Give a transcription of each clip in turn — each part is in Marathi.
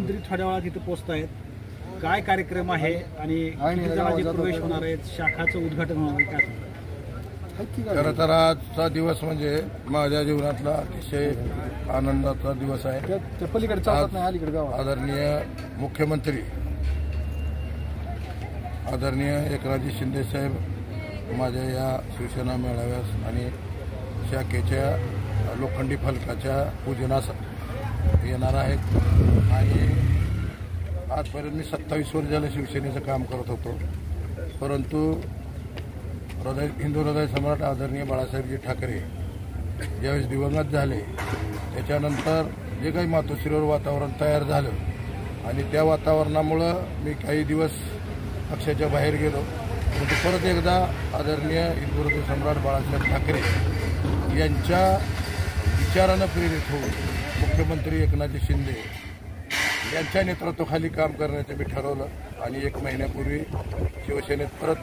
मुख्यमंत्री थोड्या वेळात इथे पोहोचत आहेत, काय कार्यक्रम आहे आणि किती जणांचे प्रवेश होणार आहेत, शाखाचं उद्घाटन होणार आहे, काय? खरं तर आजचा दिवस म्हणजे माझ्या जीवनातला अतिशय आनंदाचा दिवस आहे। आदरणीय मुख्यमंत्री आदरणीय एकनाथजी शिंदे साहेब माझ्या या शिवसेना मेळाव्यास आणि शाखेच्या लोखंडी फलकाच्या पूजनास येणार आहेत। आणि आजपर्यंत मी 27 वर्ष झालं शिवसेनेचं काम करत होतो, परंतु हिंदू हृदय सम्राट आदरणीय बाळासाहेबजी ठाकरे ज्यावेळेस दिवंगत झाले त्याच्यानंतर जे काही मातोश्रीवर वातावरण तयार झालं आणि त्या वातावरणामुळं मी काही दिवस पक्षाच्या बाहेर गेलो, परंतु परत एकदा आदरणीय हिंदू हृदय सम्राट बाळासाहेब ठाकरे यांच्या विचारानं प्रेरित होऊन मुख्यमंत्री एकनाथजी शिंदे यांच्या नेतृत्वाखाली काम करण्याचं मी ठरवलं आणि 1 महिन्यापूर्वी शिवसेनेत परत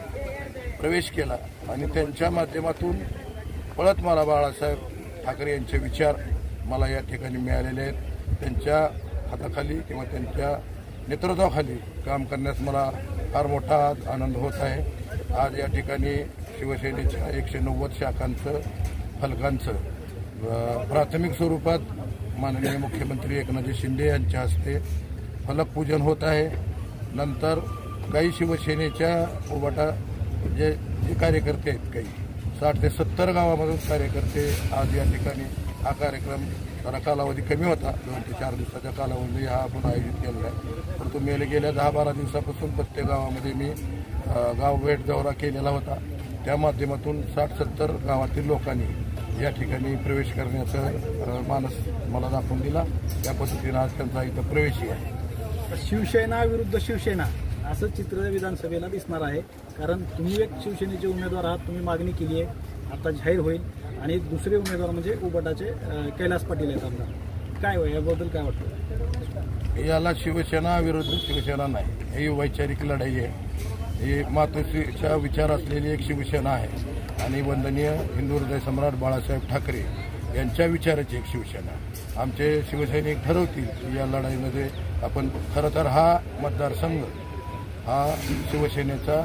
प्रवेश केला आणि त्यांच्या माध्यमातून पळत मला बाळासाहेब ठाकरे यांचे विचार मला या ठिकाणी मिळालेले आहेत। त्यांच्या हाताखाली किंवा त्यांच्या नेतृत्वाखाली काम करण्यास मला फार मोठा आनंद होत आहे। आज या ठिकाणी शिवसेनेच्या 190 शाखांचं फलकांचं प्राथमिक स्वरूपात माननीय मुख्यमंत्री एकनाथजी शिंदे यांच्या हस्ते फलक पूजन होत आहे। नंतर काही शिवसेनेच्या उभाटा जे कार्यकर्ते आहेत, काही 60 ते 70 गावामधून कार्यकर्ते आज या ठिकाणी हा कार्यक्रम जरा कालावधी कमी होता, 2 ते 4 दिवसाच्या कालावधी हा आपण आयोजित केलेला आहे, परंतु गेल्या 10-12 दिवसापासून प्रत्येक गावामध्ये मी गाव भेट दौरा केलेला होता। त्या माध्यमातून 60-70 गावातील लोकांनी या ठिकाणी प्रवेश करण्याचा मानस मला दाखवून दिला। त्या पद्धतीने आज त्यांचा इथं प्रवेशही आहे। शिवसेना विरुद्ध शिवसेना असं चित्र विधानसभेला दिसणार आहे, कारण तुम्ही एक शिवसेनेचे उमेदवार आहात, तुम्ही मागणी केली आहे, आता जाहीर होईल आणि दुसरे उमेदवार म्हणजे उबाटाचे कैलास पाटील आहेत आमदार, काय याबद्दल काय वाटतं? याला शिवसेना विरुद्ध शिवसेना नाही, ही वैचारिक लढाई आहे। ही मातोश्रीचा विचार असलेली एक शिवसेना आहे आणि वंदनीय हिंदू हृदय सम्राट बाळासाहेब ठाकरे यांच्या विचाराची एक शिवसेना। आमचे शिवसैनिक ठरवतील की या लढाईमध्ये आपण खरं तर हा मतदारसंघ हा शिवसेनेचा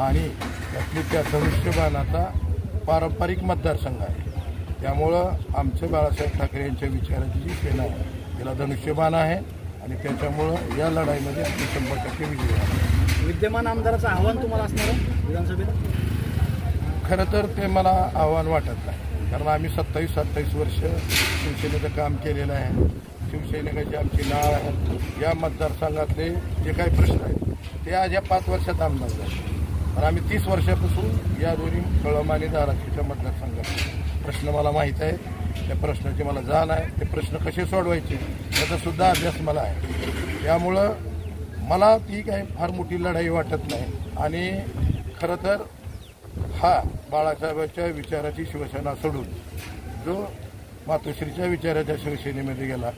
आणि त्या धनुष्यबाणाचा पारंपरिक मतदारसंघ आहे, त्यामुळं आमचे बाळासाहेब ठाकरे यांच्या विचाराची जी सेना आहे तिला धनुष्यबाण आहे आणि त्याच्यामुळं या लढाईमध्ये आम्ही 100% विजयी आहे। विद्यमान आमदाराचं आव्हान तुम्हाला असणार विधानसभेत? खरं तर ते मला आव्हान वाटत नाही, कारण आम्ही 27 वर्ष शिवसेनेचं काम केलेलं आहे। शिवसैनिकाची आमची नाळ आहे। या मतदारसंघातले जे काही प्रश्न आहेत ते आज या 5 वर्षात आमदार झाले, पण आम्ही 30 वर्षापासून या दोन्ही कळंब आणि धाराशिवच्या मतदारसंघात प्रश्न मला माहीत आहे, त्या प्रश्नाची मला जाण आहे, ते प्रश्न कसे सोडवायचे याचा सुद्धा अभ्यास मला आहे। त्यामुळं मला ती काही फार मोठी लढाई वाटत नाही आणि खरं तर हा बाळासाहेबांच्या विचाराची शिवसेना सोडून जो मातोश्रीच्या विचाराच्या शिवसेनेमध्ये गेला